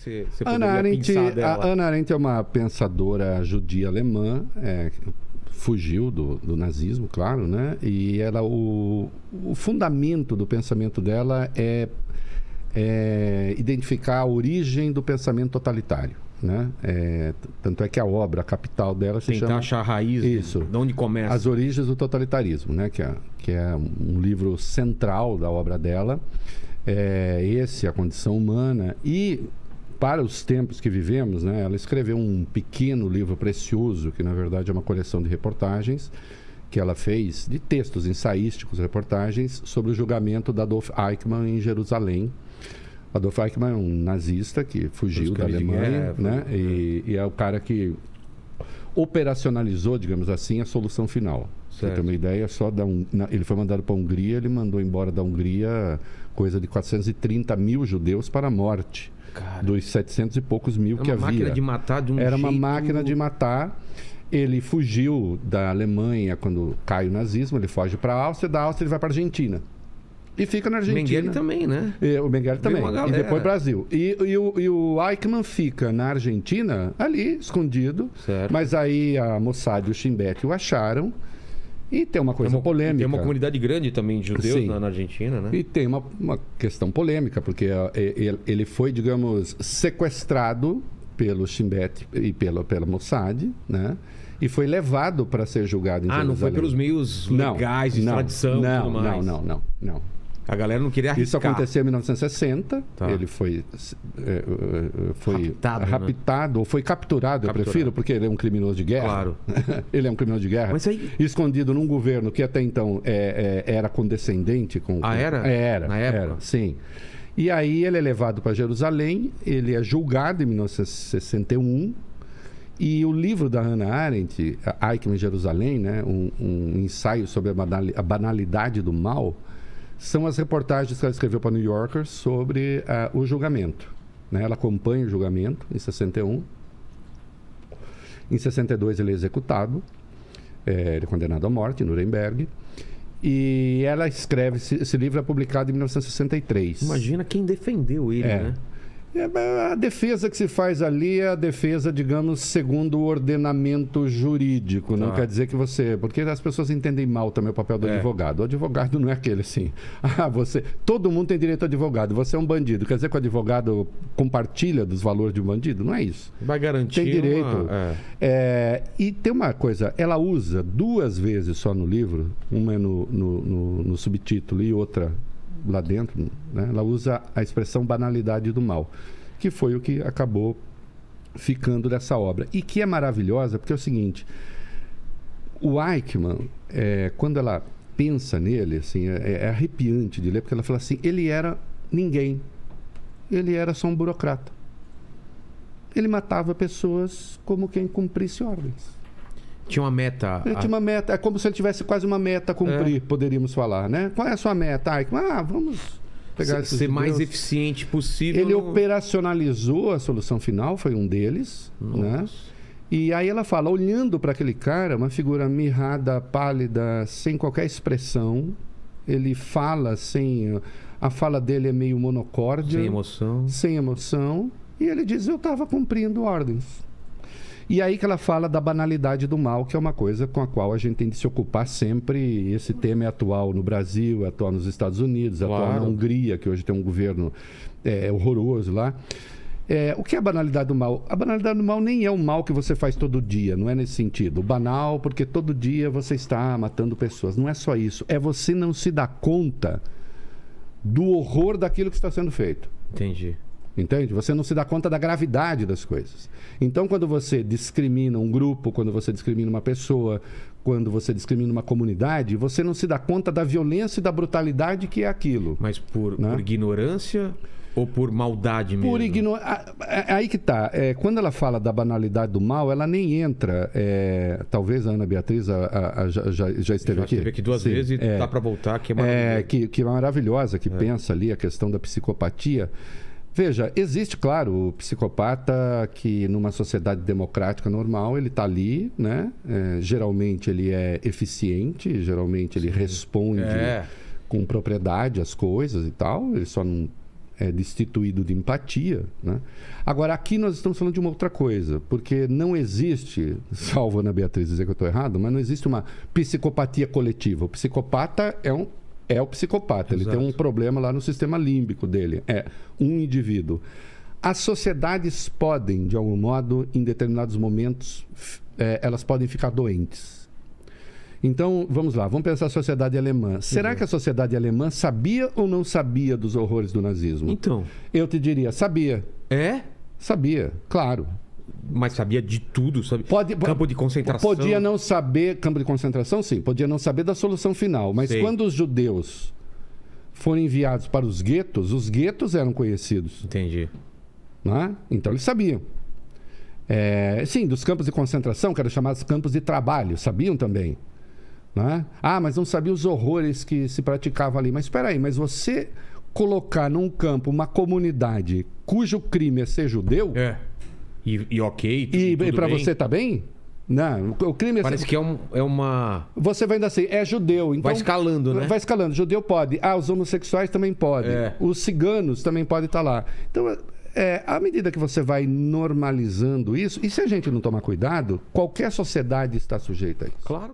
você poderia pensar dela? A Hannah Arendt é uma pensadora judia alemã, fugiu do nazismo, claro, né? E ela, o fundamento do pensamento dela é identificar a origem do pensamento totalitário, né? Tanto é que a obra capital dela se chama... Tentar achar a raiz, Isso, de onde começa. As Origens do Totalitarismo, né? Que é um livro central da obra dela. A condição humana. E para os tempos que vivemos, né, ela escreveu um pequeno livro precioso, que na verdade é uma coleção de reportagens que ela fez, de textos ensaísticos, reportagens, sobre o julgamento da Adolf Eichmann em Jerusalém. Adolf Eichmann é um nazista que fugiu da Alemanha, né? E é o cara que operacionalizou, digamos assim, a solução final. Você tem uma ideia, ele foi mandado para a Hungria, ele mandou embora da Hungria coisa de 430 mil judeus para a morte. Cara, dos 700 e poucos mil que havia. Era uma máquina de matar de um Era jeito... uma máquina de matar. Ele fugiu da Alemanha quando cai o nazismo, ele foge para a Áustria, da Áustria ele vai para a Argentina. E fica na Argentina. Mengele também, né? O Mengele também. E depois Brasil. E o Eichmann fica na Argentina, ali, escondido. Certo. Mas aí a Mossad e o Shin Bet o acharam. E tem uma coisa polêmica. Tem uma comunidade grande também de judeus na Argentina, né? E tem uma questão polêmica, porque ele foi, digamos, sequestrado pelo Shin Bet e pela Mossad, né? E foi levado para ser julgado em Jerusalém. Não foi pelos meios legais, de tradição e tudo mais? Não. A galera não queria arriscar. Isso aconteceu em 1960. Tá. Ele foi raptado, ou foi capturado, eu prefiro, porque ele é um criminoso de guerra. Claro. Ele é um criminoso de guerra. Mas aí... Escondido num governo que até então era condescendente com... Era? Era. Na época? Era, sim. E aí ele é levado para Jerusalém, ele é julgado em 1961... E o livro da Hannah Arendt, Eichmann em Jerusalém, né, um ensaio sobre a banalidade do mal, são as reportagens que ela escreveu para o New Yorker sobre o julgamento. Né? Ela acompanha o julgamento em 61. Em 62 ele é executado, ele é condenado à morte em Nuremberg. E ela escreve, esse livro é publicado em 1963. Imagina quem defendeu ele, né? A defesa que se faz ali é a defesa, digamos, segundo o ordenamento jurídico. Não quer dizer que você... Porque as pessoas entendem mal também o papel do advogado. O advogado não é aquele assim... Todo mundo tem direito a advogado. Você é um bandido. Quer dizer que o advogado compartilha dos valores de um bandido? Não é isso. Vai garantir... Tem direito. E tem uma coisa... Ela usa 2 vezes só no livro. Uma é no subtítulo e outra... lá dentro, né? Ela usa a expressão banalidade do mal, que foi o que acabou ficando dessa obra. E que é maravilhosa, porque é o seguinte, o Eichmann, quando ela pensa nele, assim, é arrepiante de ler, porque ela fala assim, ele era ninguém, ele era só um burocrata. Ele matava pessoas como quem cumprisse ordens. Tinha uma meta. Ele tinha uma meta. É como se ele tivesse quase uma meta a cumprir, poderíamos falar, né? Qual é a sua meta? Vamos pegar ser mais eficiente possível. Ele operacionalizou a solução final, foi um deles, né? E aí ela fala, olhando para aquele cara, uma figura mirrada, pálida, sem qualquer expressão, ele fala sem... A fala dele é meio monocórdia. Sem emoção. E ele diz, eu estava cumprindo ordens. E aí que ela fala da banalidade do mal, que é uma coisa com a qual a gente tem de se ocupar sempre. Esse tema é atual no Brasil, é atual nos Estados Unidos, é atual na Hungria, que hoje tem um governo horroroso lá. O que é a banalidade do mal? A banalidade do mal nem é o mal que você faz todo dia, não é nesse sentido. O banal, porque todo dia você está matando pessoas. Não é só isso. É você não se dar conta do horror daquilo que está sendo feito. Entendi. Entende? Você não se dá conta da gravidade das coisas. Então, quando você discrimina um grupo, quando você discrimina uma pessoa, quando você discrimina uma comunidade, você não se dá conta da violência e da brutalidade que é aquilo. Mas por ignorância ou por maldade mesmo? Por ignorância. Aí que tá. Quando ela fala da banalidade do mal, ela nem entra... talvez a Ana Beatriz já esteve aqui. Já esteve aqui 2 vezes e dá para voltar, que é maravilhosa. Que é maravilhosa, que pensa ali a questão da psicopatia. Veja, existe, claro, o psicopata que numa sociedade democrática normal, ele está ali, né? Geralmente ele é eficiente, geralmente ele responde com propriedade às coisas e tal, ele só não destituído de empatia, né? Agora, aqui nós estamos falando de uma outra coisa, porque não existe, salvo a Ana Beatriz dizer que eu estou errado, mas não existe uma psicopatia coletiva. O psicopata é o psicopata. Exato. Ele tem um problema lá no sistema límbico dele. É um indivíduo. As sociedades podem, de algum modo, em determinados momentos, elas podem ficar doentes. Então, vamos lá, vamos pensar a sociedade alemã. Será que a sociedade alemã sabia ou não sabia dos horrores do nazismo? Então. Eu te diria, sabia. É? Sabia, claro. Mas sabia de tudo, sabe? Campo de concentração. Podia não saber, campo de concentração, sim. Podia não saber da solução final. Mas quando os judeus foram enviados para os guetos eram conhecidos. Entendi. Né? Então eles sabiam. Sim, dos campos de concentração, que eram chamados campos de trabalho, sabiam também. Né? Mas não sabia os horrores que se praticavam ali. Mas espera aí, mas você colocar num campo uma comunidade cujo crime é ser judeu... E ok, e para você tá bem? Não, o crime parece que é uma... Você vai ainda assim, é judeu. Então, vai escalando, né? Vai escalando. Judeu pode. Os homossexuais também podem. Os ciganos também podem estar lá. Então, à medida que você vai normalizando isso, e se a gente não tomar cuidado, qualquer sociedade está sujeita a isso. Claro.